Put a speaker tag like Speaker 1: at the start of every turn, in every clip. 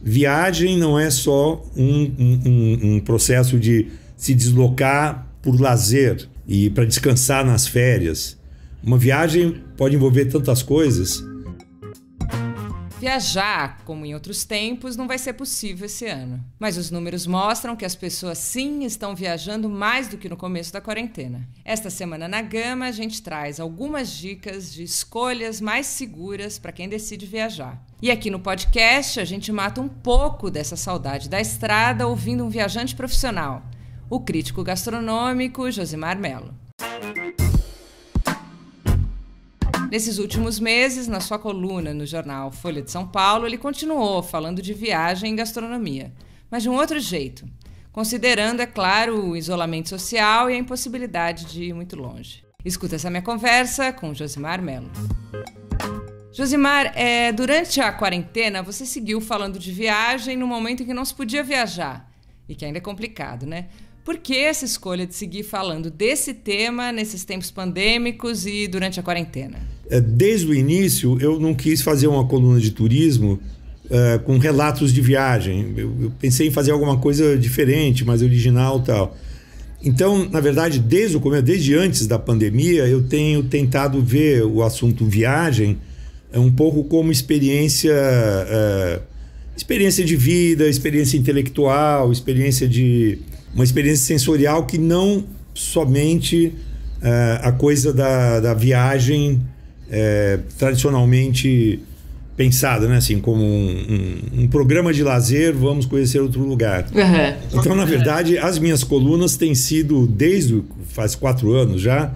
Speaker 1: viagem não é só um processo de se deslocar por lazer e para descansar nas férias. Uma viagem pode envolver tantas coisas.
Speaker 2: Viajar, como em outros tempos, não vai ser possível esse ano. Mas os números mostram que as pessoas sim estão viajando mais do que no começo da quarentena. Esta semana na Gama a gente traz algumas dicas de escolhas mais seguras para quem decide viajar. E aqui no podcast a gente mata um pouco dessa saudade da estrada ouvindo um viajante profissional, o crítico gastronômico Josimar Mello. Nesses últimos meses, na sua coluna no jornal Folha de São Paulo, ele continuou falando de viagem e gastronomia, mas de um outro jeito, considerando, é claro, o isolamento social e a impossibilidade de ir muito longe. Escuta essa minha conversa com Josimar Mello. Josimar, durante a quarentena você seguiu falando de viagem no momento em que não se podia viajar, e que ainda é complicado, né? Por que essa escolha de seguir falando desse tema nesses tempos pandêmicos e durante a quarentena?
Speaker 1: Desde o início, eu não quis fazer uma coluna de turismo com relatos de viagem. Eu pensei em fazer alguma coisa diferente, mais original e tal. Então, na verdade, desde o começo, desde antes da pandemia, eu tenho tentado ver o assunto viagem um pouco como experiência de vida, experiência intelectual, uma experiência sensorial que não somente a coisa da viagem tradicionalmente pensada, né? Assim, como um programa de lazer, vamos conhecer outro lugar. Uhum. Então, na verdade, as minhas colunas têm sido, faz 4 anos já,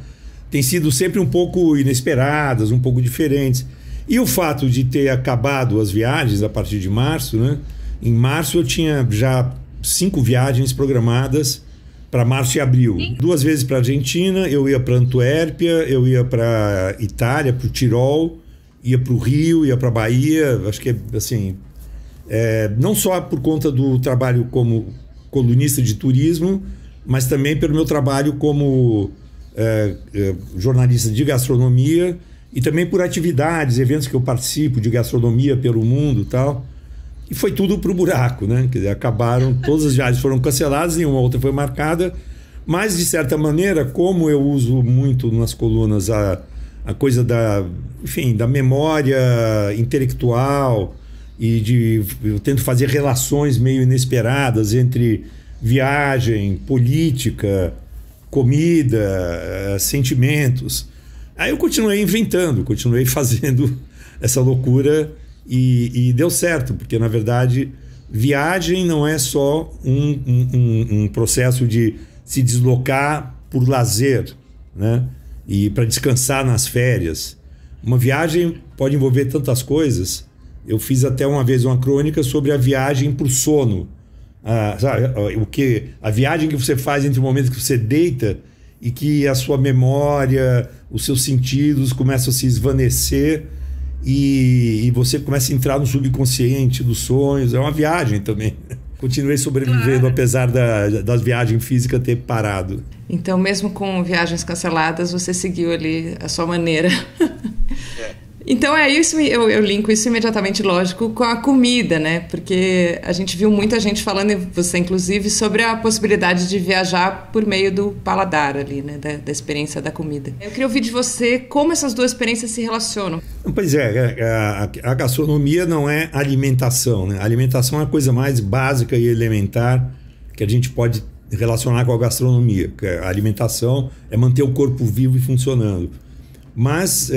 Speaker 1: têm sido sempre um pouco inesperadas, um pouco diferentes. E o fato de ter acabado as viagens a partir de março, né? Em março eu tinha já 5 viagens programadas para março e abril. 2 vezes para a Argentina, eu ia para Antuérpia, eu ia para Itália, para o Tirol, ia para o Rio, ia para a Bahia. Acho que assim, não só por conta do trabalho como colunista de turismo, mas também pelo meu trabalho como jornalista de gastronomia e também por atividades, eventos que eu participo de gastronomia pelo mundo e tal. E foi tudo pro buraco, né? Quer dizer, acabaram, todas as viagens foram canceladas, nenhuma outra foi marcada. Mas, de certa maneira, como eu uso muito nas colunas a coisa da memória intelectual e eu tento fazer relações meio inesperadas entre viagem, política, comida, sentimentos. Aí eu continuei inventando, continuei fazendo essa loucura. E deu certo, porque na verdade viagem não é só um processo de se deslocar por lazer, né? E para descansar nas férias. Uma viagem pode envolver tantas coisas. Eu fiz até uma vez uma crônica sobre a viagem por sono. A viagem que você faz entre o momento que você deita e que a sua memória, os seus sentidos começam a se esvanecer. E você começa a entrar no subconsciente dos sonhos. É uma viagem também. Continuei sobrevivendo, claro, apesar das viagens físicas ter parado.
Speaker 2: Então, mesmo com viagens canceladas, você seguiu ali a sua maneira. Então, isso, eu linko isso imediatamente, lógico, com a comida, né? Porque a gente viu muita gente falando, você inclusive, sobre a possibilidade de viajar por meio do paladar ali, né? Da experiência da comida. Eu queria ouvir de você como essas duas experiências se relacionam.
Speaker 1: Pois a gastronomia não é alimentação, né? A alimentação é a coisa mais básica e elementar que a gente pode relacionar com a gastronomia. A alimentação é manter o corpo vivo e funcionando. Mas,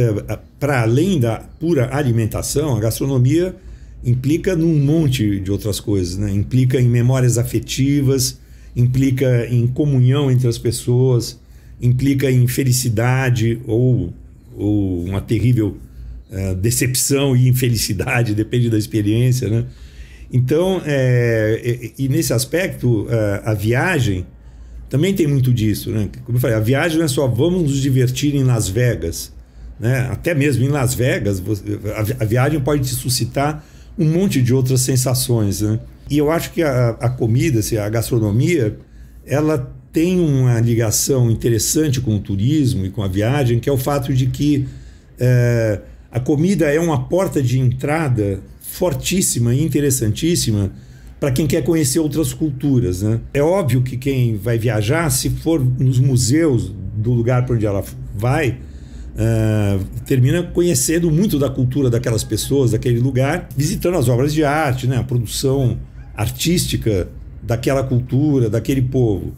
Speaker 1: para além da pura alimentação, a gastronomia implica num monte de outras coisas, né? Implica em memórias afetivas, implica em comunhão entre as pessoas, implica em felicidade ou uma terrível decepção e infelicidade, depende da experiência, né? Então, e nesse aspecto, a viagem também tem muito disso, né? Como eu falei, a viagem não é só vamos nos divertir em Las Vegas, né? Até mesmo em Las Vegas, a viagem pode te suscitar um monte de outras sensações, né? E eu acho que a comida, a gastronomia, ela tem uma ligação interessante com o turismo e com a viagem, que é o fato de que a comida é uma porta de entrada fortíssima e interessantíssima para quem quer conhecer outras culturas, né? É óbvio que quem vai viajar, se for nos museus do lugar para onde ela vai, termina conhecendo muito da cultura daquelas pessoas, daquele lugar, visitando as obras de arte, né? A produção artística daquela cultura, daquele povo.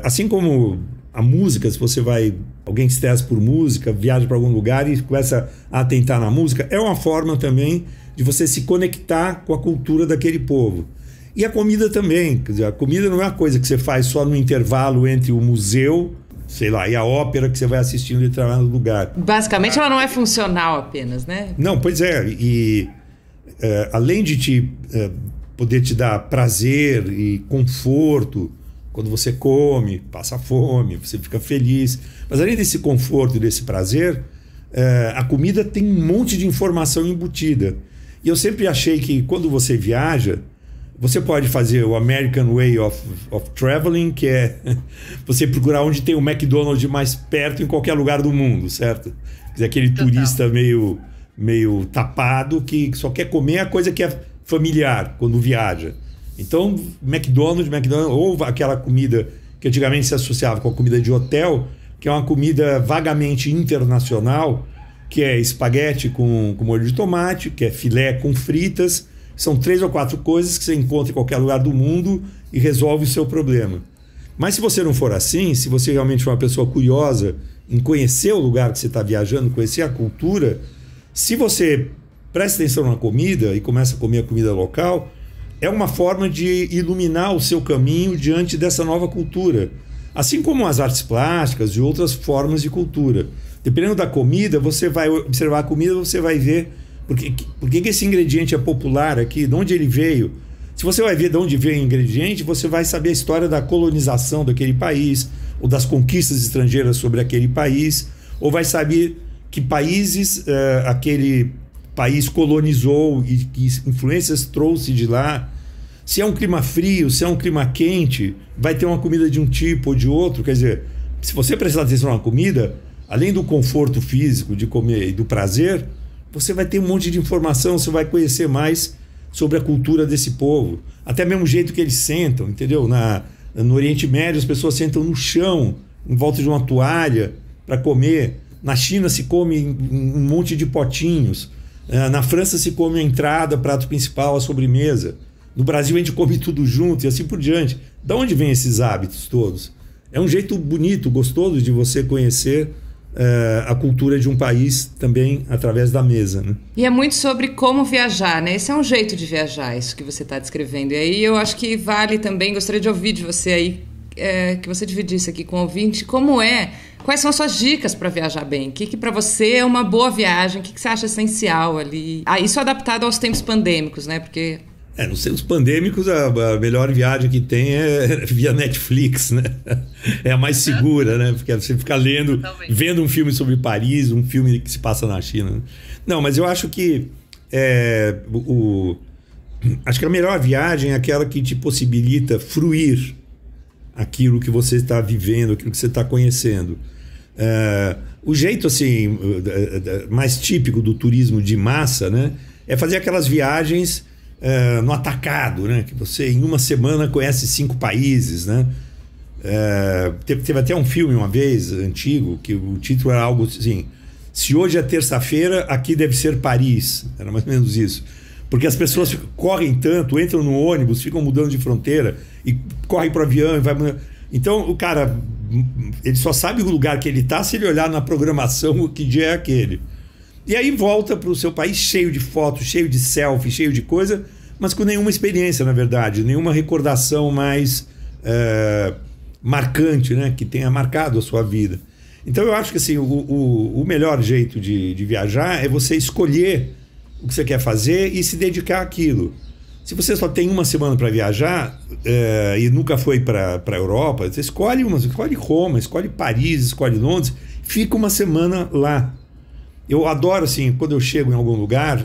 Speaker 1: Assim como a música, se você vai... Alguém se interessa por música, viaja para algum lugar e começa a atentar na música, é uma forma também de você se conectar com a cultura daquele povo. E a comida também. Quer dizer, a comida não é uma coisa que você faz só no intervalo entre o museu, sei lá, e a ópera que você vai assistindo em determinado lugar.
Speaker 2: Basicamente, ela não é funcional apenas, né?
Speaker 1: Não, pois é. E além de poder te dar prazer e conforto, quando você come, passa fome, você fica feliz. Mas além desse conforto e desse prazer, a comida tem um monte de informação embutida. E eu sempre achei que quando você viaja, você pode fazer o American Way of Traveling, que é você procurar onde tem o McDonald's mais perto em qualquer lugar do mundo, certo? Quer dizer, aquele turista meio tapado que só quer comer a coisa que é familiar quando viaja. Então, McDonald's, ou aquela comida que antigamente se associava com a comida de hotel, que é uma comida vagamente internacional, que é espaguete com molho de tomate, que é filé com fritas. São 3 ou 4 coisas que você encontra em qualquer lugar do mundo e resolve o seu problema. Mas se você não for assim, se você realmente for uma pessoa curiosa em conhecer o lugar que você está viajando, conhecer a cultura, se você presta atenção na comida e começa a comer a comida local, é uma forma de iluminar o seu caminho diante dessa nova cultura. Assim como as artes plásticas e outras formas de cultura. Dependendo da comida, você vai observar a comida, você vai ver por que esse ingrediente é popular aqui, de onde ele veio. Se você vai ver de onde veio o ingrediente, você vai saber a história da colonização daquele país, ou das conquistas estrangeiras sobre aquele país, ou vai saber que países aquele país colonizou e que influências trouxe de lá. Se é um clima frio, se é um clima quente, vai ter uma comida de um tipo ou de outro. Quer dizer, se você prestar atenção na comida, além do conforto físico de comer e do prazer, você vai ter um monte de informação, você vai conhecer mais sobre a cultura desse povo. Até mesmo o jeito que eles sentam, entendeu? No Oriente Médio as pessoas sentam no chão, em volta de uma toalha, para comer. Na China se come em um monte de potinhos. Na França se come a entrada, prato principal, a sobremesa. No Brasil a gente come tudo junto e assim por diante. De onde vêm esses hábitos todos? É um jeito bonito, gostoso de você conhecer a cultura de um país também através da mesa, né?
Speaker 2: E é muito sobre como viajar, né? Esse é um jeito de viajar, isso que você está descrevendo. E aí eu acho que vale também, gostaria de ouvir de você aí, que você dividisse aqui com o ouvinte, quais são as suas dicas para viajar bem? O que para você é uma boa viagem? O que você acha essencial ali? Isso adaptado aos tempos pandêmicos, né? Porque...
Speaker 1: nos tempos pandêmicos, a melhor viagem que tem é via Netflix, né? É a mais segura, né? Porque você fica vendo um filme sobre Paris, um filme que se passa na China. Né? Não, mas eu acho que acho que a melhor viagem é aquela que te possibilita fruir aquilo que você está vivendo, aquilo que você está conhecendo. O jeito assim mais típico do turismo de massa, né, é fazer aquelas viagens no atacado, né, que você em uma semana conhece 5 países, né? Teve até um filme uma vez antigo que o título era algo assim: se hoje é terça-feira, aqui deve ser Paris. Era mais ou menos isso. Porque as pessoas correm tanto, entram no ônibus, ficam mudando de fronteira e correm para o avião e vai mudando. Então o cara, ele só sabe o lugar que ele está se ele olhar na programação que dia é aquele. E aí volta para o seu país cheio de fotos, cheio de selfie, cheio de coisa, mas com nenhuma experiência, na verdade, nenhuma recordação mais marcante, né, que tenha marcado a sua vida. Então eu acho que assim, o melhor jeito de viajar é você escolher o que você quer fazer e se dedicar àquilo. Se você só tem uma semana para viajar e nunca foi para a Europa, você escolhe Roma, escolhe Paris, escolhe Londres, fica uma semana lá. Eu adoro, assim, quando eu chego em algum lugar,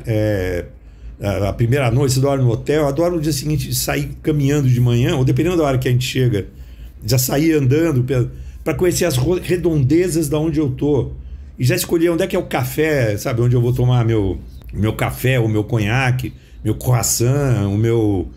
Speaker 1: a primeira noite você dorme no hotel, eu adoro no dia seguinte sair caminhando de manhã, ou dependendo da hora que a gente chega, já sair andando para conhecer as redondezas da onde eu tô. E já escolher onde é que é o café, sabe, onde eu vou tomar meu o meu café, o meu conhaque, meu croissant, o meu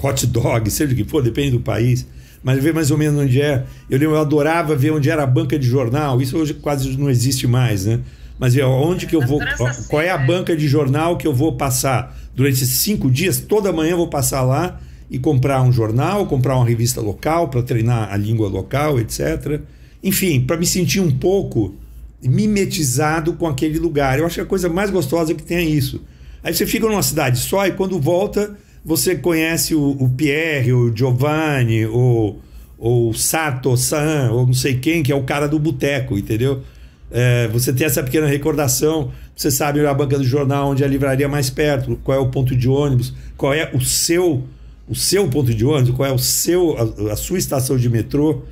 Speaker 1: hot dog, seja o que for, depende do país. Mas ver mais ou menos onde é. Eu adorava ver onde era a banca de jornal. Isso hoje quase não existe mais, né? Mas onde que eu vou... Qual é a banca de jornal que eu vou passar? Durante esses 5 dias, toda manhã eu vou passar lá e comprar um jornal, comprar uma revista local para treinar a língua local, etc. Enfim, para me sentir um pouco mimetizado com aquele lugar. Eu acho que a coisa mais gostosa que tem é isso. Aí você fica numa cidade só e quando volta... Você conhece o Pierre, o Giovanni, ou o Sato-san, ou não sei quem, que é o cara do boteco, entendeu? Você tem essa pequena recordação, você sabe a banca do jornal, onde é a livraria mais perto, qual é o ponto de ônibus, qual é o seu ponto de ônibus, qual é a sua estação de metrô.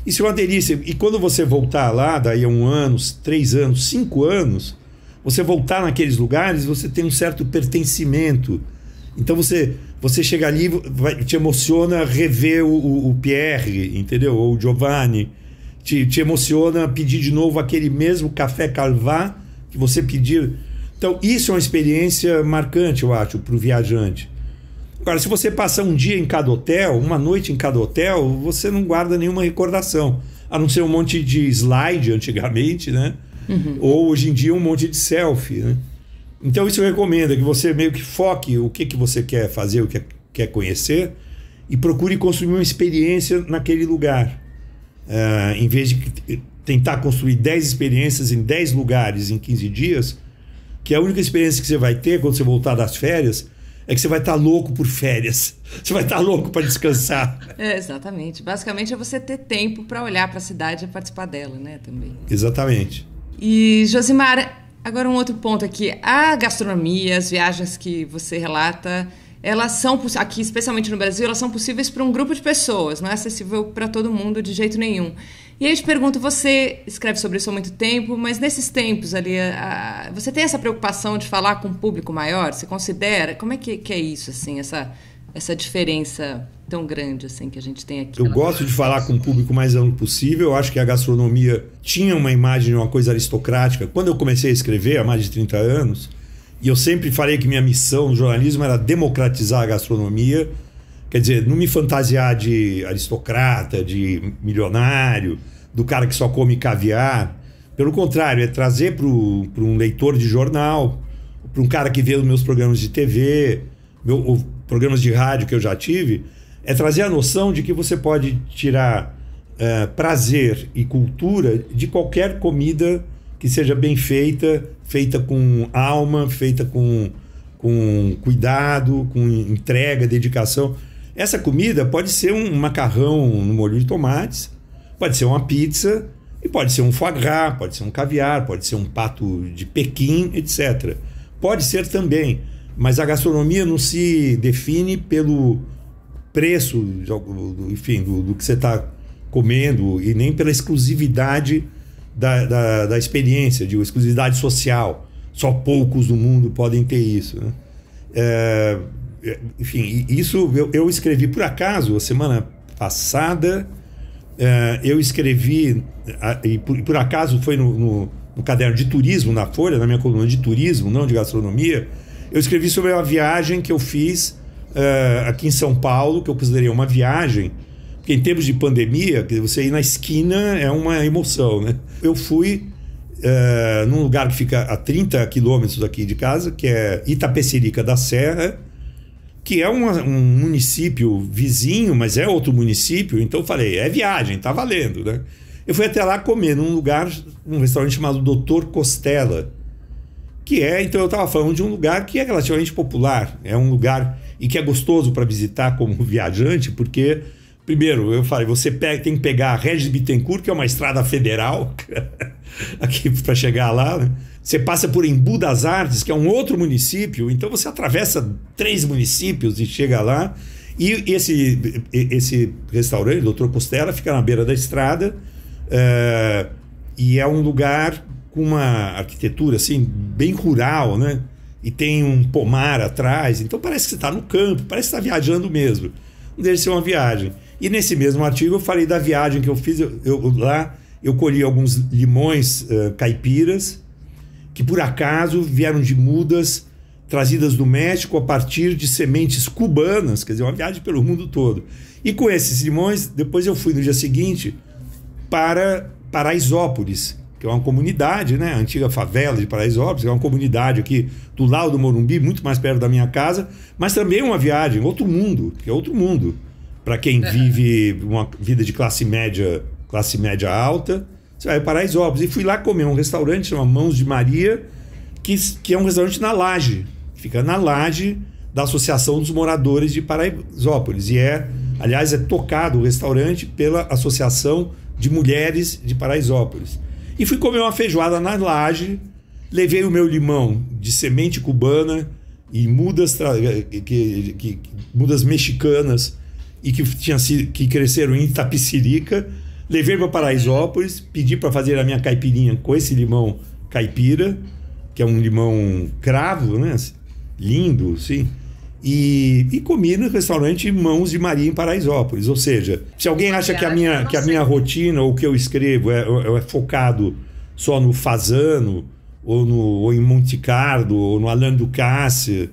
Speaker 1: Isso é uma delícia. E quando você voltar lá, daí a 1 ano, 3 anos, 5 anos, você voltar naqueles lugares, você tem um certo pertencimento. Então você chega ali, te emociona rever o Pierre, entendeu? Ou o Giovanni. Te emociona pedir de novo aquele mesmo café Calvá que você pediu. Então isso é uma experiência marcante, eu acho, para o viajante. Agora, se você passar um dia em cada hotel, uma noite em cada hotel, você não guarda nenhuma recordação. A não ser um monte de slide antigamente, né? Uhum. Ou hoje em dia um monte de selfie, né? Então isso eu recomendo, que você meio que foque o que você quer fazer, o que quer conhecer e procure construir uma experiência naquele lugar. Em vez de tentar construir 10 experiências em 10 lugares em 15 dias, que a única experiência que você vai ter quando você voltar das férias é que você vai estar louco por férias. Você vai estar louco para descansar.
Speaker 2: Exatamente. Basicamente é você ter tempo para olhar para a cidade e participar dela, né? Também.
Speaker 1: Exatamente.
Speaker 2: E, Josimar... Agora um outro ponto aqui, a gastronomia, as viagens que você relata, elas são, aqui especialmente no Brasil, elas são possíveis para um grupo de pessoas, não é acessível para todo mundo de jeito nenhum. E aí eu te pergunto, você escreve sobre isso há muito tempo, mas nesses tempos ali, você tem essa preocupação de falar com um público maior? Você considera? Como é que é isso, assim, essa diferença tão grande assim que a gente tem aqui?
Speaker 1: Eu gosto de falar com o público o mais amplo possível. Eu acho que a gastronomia tinha uma imagem de uma coisa aristocrática. Quando eu comecei a escrever, há mais de 30 anos, e eu sempre falei que minha missão no jornalismo era democratizar a gastronomia, quer dizer, não me fantasiar de aristocrata, de milionário, do cara que só come caviar. Pelo contrário, é trazer para um leitor de jornal, para um cara que vê os meus programas de TV, programas de rádio que eu já tive, é trazer a noção de que você pode tirar prazer e cultura de qualquer comida que seja bem feita, feita com alma, feita com cuidado, com entrega, dedicação. Essa comida pode ser um macarrão no molho de tomates, pode ser uma pizza, e pode ser um foie gras, pode ser um caviar, pode ser um pato de Pequim, etc. Pode ser também, mas a gastronomia não se define pelo preço, enfim, do que você está comendo e nem pela exclusividade da experiência, de exclusividade social. Só poucos no mundo podem ter isso, né? Enfim, isso eu escrevi por acaso, a semana passada, eu escrevi, e por acaso foi no caderno de turismo, na Folha, na minha coluna de turismo, não de gastronomia, eu escrevi sobre uma viagem que eu fiz aqui em São Paulo, que eu considerei uma viagem, porque em tempos de pandemia, você ir na esquina é uma emoção, né? Eu fui num lugar que fica a 30 quilômetros daqui de casa, que é Itapecerica da Serra, que é um município vizinho, mas é outro município, então eu falei, é viagem, tá valendo, né? Eu fui até lá comer num restaurante chamado Dr. Costela, então eu estava falando de um lugar que é relativamente popular, é um lugar e que é gostoso para visitar como viajante, porque, primeiro, eu falei, você tem que pegar a Regis Bittencourt, que é uma estrada federal, aqui para chegar lá, né? Você passa por Embu das Artes, que é um outro município, então você atravessa 3 municípios e chega lá. E esse restaurante, Dr. Costela, fica na beira da estrada, e é um lugar com uma arquitetura assim, bem rural, né? E tem um pomar atrás, então parece que você está no campo, parece que está viajando mesmo. Não deixa de ser uma viagem. E nesse mesmo artigo eu falei da viagem que eu fiz. Lá eu colhi alguns limões caipiras, que por acaso vieram de mudas trazidas do México a partir de sementes cubanas, quer dizer, uma viagem pelo mundo todo. E com esses limões, depois eu fui no dia seguinte para Paraisópolis, que é uma comunidade, né? A antiga favela de Paraisópolis, que é uma comunidade aqui do lado do Morumbi, muito mais perto da minha casa, mas também uma viagem, outro mundo, que é outro mundo. Para quem vive uma vida de classe média alta, você vai para Paraisópolis. E fui lá comer um restaurante chamado Mãos de Maria, que é um restaurante na laje, fica na laje da Associação dos Moradores de Paraisópolis. E aliás, é tocado o restaurante pela Associação de Mulheres de Paraisópolis. E fui comer uma feijoada na laje, levei o meu limão de semente cubana e mudas mexicanas e que cresceram em Itapecerica, levei para Paraisópolis, pedi para fazer a minha caipirinha com esse limão caipira, que é um limão cravo, né? Lindo, sim. E comi no restaurante Mãos de Maria em Paraisópolis. Ou seja, se alguém acha que a minha rotina ou o que eu escrevo é focado só no Fasano, ou em Monte Carlo, ou no Alain Ducasse,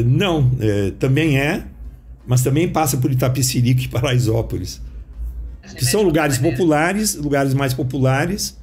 Speaker 1: não, também mas também passa por Itapecerica e Paraisópolis, que são lugares populares, lugares mais populares,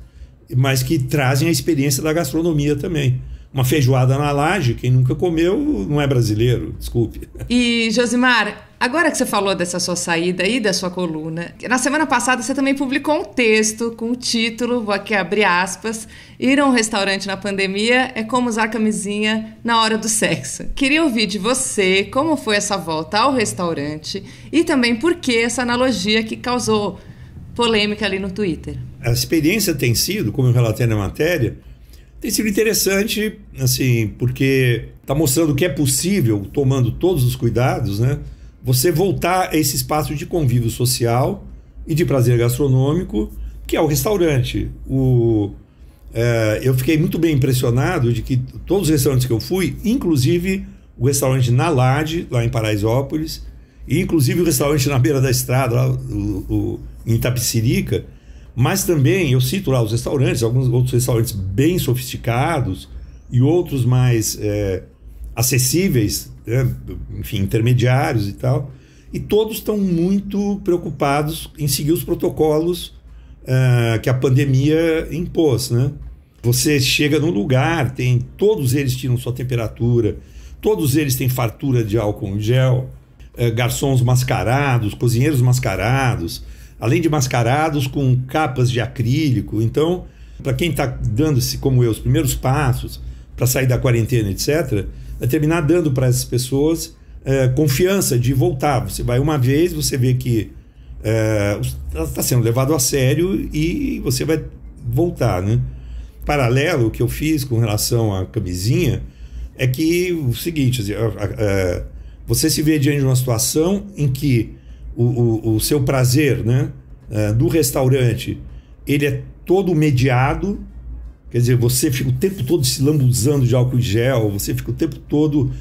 Speaker 1: mas que trazem a experiência da gastronomia também. Uma feijoada na laje, quem nunca comeu não é brasileiro, desculpe.
Speaker 2: E, Josimar, agora que você falou dessa sua saída e da sua coluna, na semana passada você também publicou um texto com o título, vou aqui abrir aspas, ir a um restaurante na pandemia é como usar camisinha na hora do sexo. Queria ouvir de você como foi essa volta ao restaurante e também por que essa analogia que causou polêmica ali no Twitter.
Speaker 1: A experiência tem sido, como eu relatei na matéria, tem sido interessante, assim, porque está mostrando que é possível, tomando todos os cuidados, né, você voltar a esse espaço de convívio social e de prazer gastronômico, que é o restaurante. Eu fiquei muito bem impressionado de que todos os restaurantes que eu fui, inclusive o restaurante na Lade, lá em Paraisópolis, e inclusive o restaurante na beira da estrada, lá, em Itapecerica, mas também, eu cito lá os restaurantes, alguns outros restaurantes bem sofisticados e outros mais acessíveis, né? Enfim, intermediários e tal. E todos estão muito preocupados em seguir os protocolos que a pandemia impôs, né? Você chega num lugar, todos eles tiram sua temperatura, todos eles têm fartura de álcool em gel, garçons mascarados, cozinheiros mascarados, além de mascarados com capas de acrílico. Então, para quem está dando, como eu, os primeiros passos para sair da quarentena, etc., vai terminar dando para essas pessoas confiança de voltar. Você vai uma vez, você vê que está sendo levado a sério e você vai voltar, né? Paralelo, o que eu fiz com relação à camisinha é que o seguinte, você se vê diante de uma situação em que o seu prazer, né, do restaurante, ele é todo mediado, quer dizer, você fica o tempo todo se lambuzando de álcool em gel, você fica o tempo todo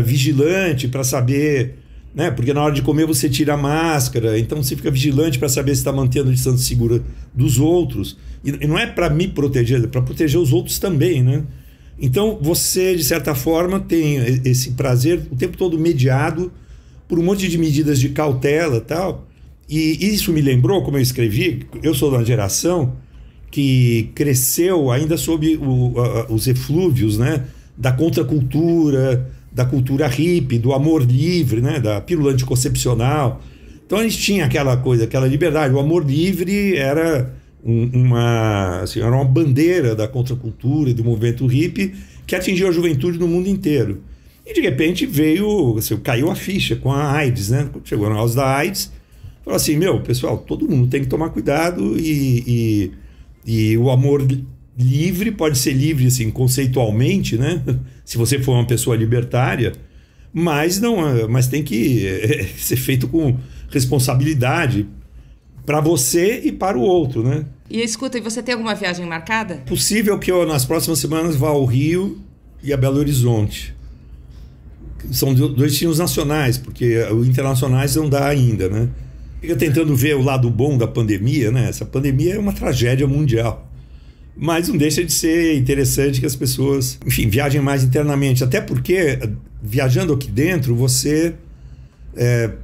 Speaker 1: vigilante para saber, né, porque na hora de comer você tira a máscara, então você fica vigilante para saber se está mantendo a distância segura dos outros, e não é para me proteger, é para proteger os outros também, né? Então você, de certa forma, tem esse prazer o tempo todo mediado por um monte de medidas de cautela e tal. E isso me lembrou, como eu escrevi, eu sou de uma geração que cresceu ainda sob os eflúvios, né, da contracultura, da cultura hippie, do amor livre, né, da pílula anticoncepcional. Então a gente tinha aquela coisa, aquela liberdade. O amor livre era era uma bandeira da contracultura e do movimento hippie que atingiu a juventude no mundo inteiro. E de repente caiu a ficha com a AIDS, né? Quando chegou na causa da AIDS, falou assim, pessoal, todo mundo tem que tomar cuidado e o amor livre pode ser livre, assim, conceitualmente, né? Se você for uma pessoa libertária, mas tem que ser feito com responsabilidade para você e para o outro, né?
Speaker 2: E escuta, e você tem alguma viagem marcada?
Speaker 1: Possível que eu, nas próximas semanas, vá ao Rio e a Belo Horizonte. São dois destinos nacionais, porque os internacionais não dá ainda, né? Fica tentando ver o lado bom da pandemia, né? Essa pandemia é uma tragédia mundial. Mas não deixa de ser interessante que as pessoas, enfim, viajem mais internamente. Até porque, viajando aqui dentro, você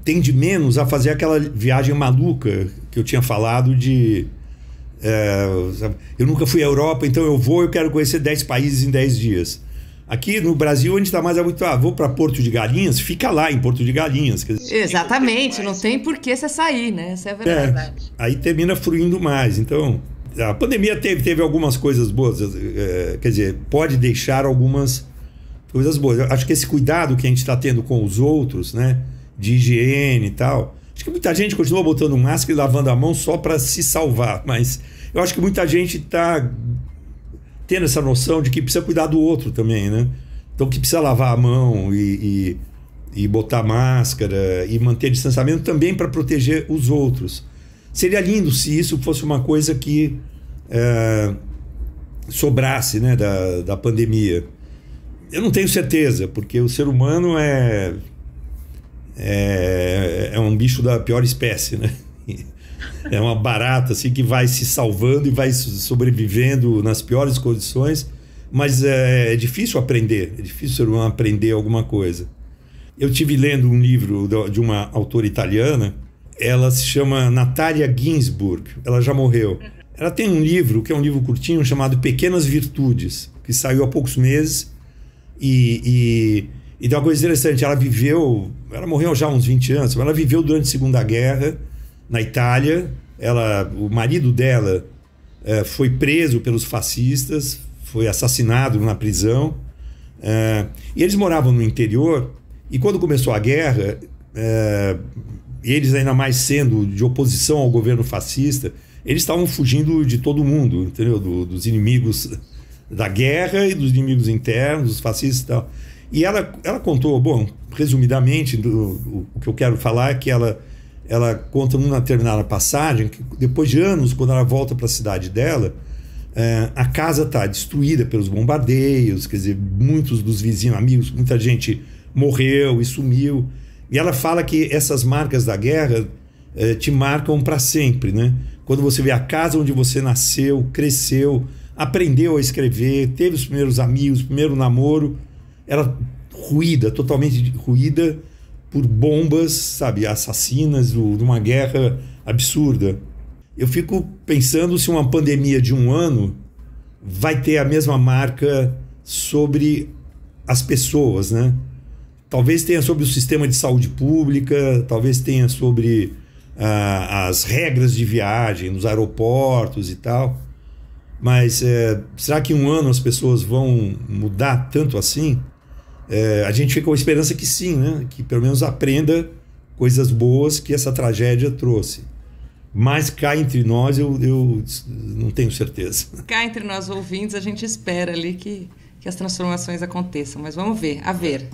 Speaker 1: tende menos a fazer aquela viagem maluca que eu tinha falado de... eu nunca fui à Europa, então eu quero conhecer 10 países em 10 dias. Aqui no Brasil a gente está mais habituado, vou para Porto de Galinhas, fica lá em Porto de Galinhas. Quer dizer,
Speaker 2: exatamente, não tem por que você sair, né? Essa é a verdade.
Speaker 1: Aí termina fluindo mais. Então, a pandemia teve algumas coisas boas, quer dizer, pode deixar algumas coisas boas. Eu acho que esse cuidado que a gente está tendo com os outros, né, de higiene e tal, acho que muita gente continua botando máscara e lavando a mão só para se salvar, mas eu acho que muita gente está tendo essa noção de que precisa cuidar do outro também, né? Então que precisa lavar a mão e botar máscara e manter distanciamento também para proteger os outros. Seria lindo se isso fosse uma coisa que sobrasse, né, da pandemia. Eu não tenho certeza, porque o ser humano é um bicho da pior espécie, né? É uma barata assim, que vai se salvando e vai sobrevivendo nas piores condições, mas é difícil aprender, é difícil o ser humano aprender alguma coisa. Eu estive lendo um livro de uma autora italiana, ela se chama Natalia Ginzburg, ela já morreu. Ela tem um livro, que é um livro curtinho, chamado Pequenas Virtudes, que saiu há poucos meses e tem uma coisa interessante, ela morreu já há uns 20 anos, mas ela viveu durante a Segunda Guerra, na Itália. O marido dela foi preso pelos fascistas, foi assassinado na prisão, e eles moravam no interior, e quando começou a guerra, eles ainda mais sendo de oposição ao governo fascista, eles estavam fugindo de todo mundo, entendeu? Dos inimigos da guerra e dos inimigos internos, dos fascistas e tal. E ela contou, bom, resumidamente, o que eu quero falar é que ela conta numa determinada passagem que depois de anos, quando ela volta para a cidade dela, a casa está destruída pelos bombardeios, quer dizer, muitos dos vizinhos, amigos, muita gente morreu e sumiu. E ela fala que essas marcas da guerra te marcam para sempre, né? Quando você vê a casa onde você nasceu, cresceu, aprendeu a escrever, teve os primeiros amigos, o primeiro namoro, ela ruída, totalmente ruída por bombas, sabe, assassinas, de uma guerra absurda. Eu fico pensando se uma pandemia de 1 ano vai ter a mesma marca sobre as pessoas, né? Talvez tenha sobre o sistema de saúde pública, talvez tenha sobre as regras de viagem nos aeroportos e tal. Mas será que em 1 ano as pessoas vão mudar tanto assim? A gente fica com a esperança que sim, né? Que pelo menos aprenda coisas boas que essa tragédia trouxe. Mas cá entre nós eu não tenho certeza.
Speaker 2: Cá entre nós ouvintes a gente espera ali que as transformações aconteçam, mas vamos ver, a ver.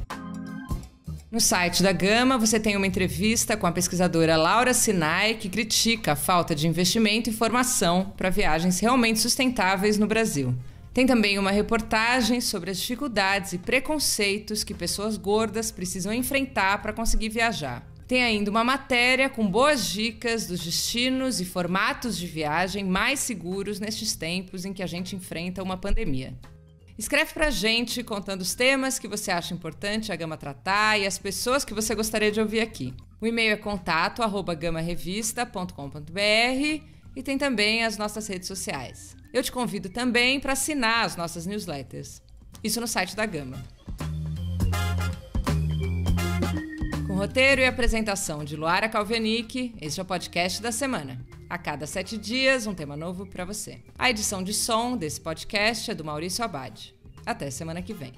Speaker 2: No site da Gama você tem uma entrevista com a pesquisadora Laura Sinai, que critica a falta de investimento e formação para viagens realmente sustentáveis no Brasil. Tem também uma reportagem sobre as dificuldades e preconceitos que pessoas gordas precisam enfrentar para conseguir viajar. Tem ainda uma matéria com boas dicas dos destinos e formatos de viagem mais seguros nestes tempos em que a gente enfrenta uma pandemia. Escreve pra gente contando os temas que você acha importante a Gama tratar e as pessoas que você gostaria de ouvir aqui. O e-mail é contato@gamarevista.com.br e tem também as nossas redes sociais. Eu te convido também para assinar as nossas newsletters. Isso no site da Gama. Com roteiro e apresentação de Luara Calvianic, este é o podcast da semana. A cada 7 dias, um tema novo para você. A edição de som desse podcast é do Maurício Abad. Até semana que vem.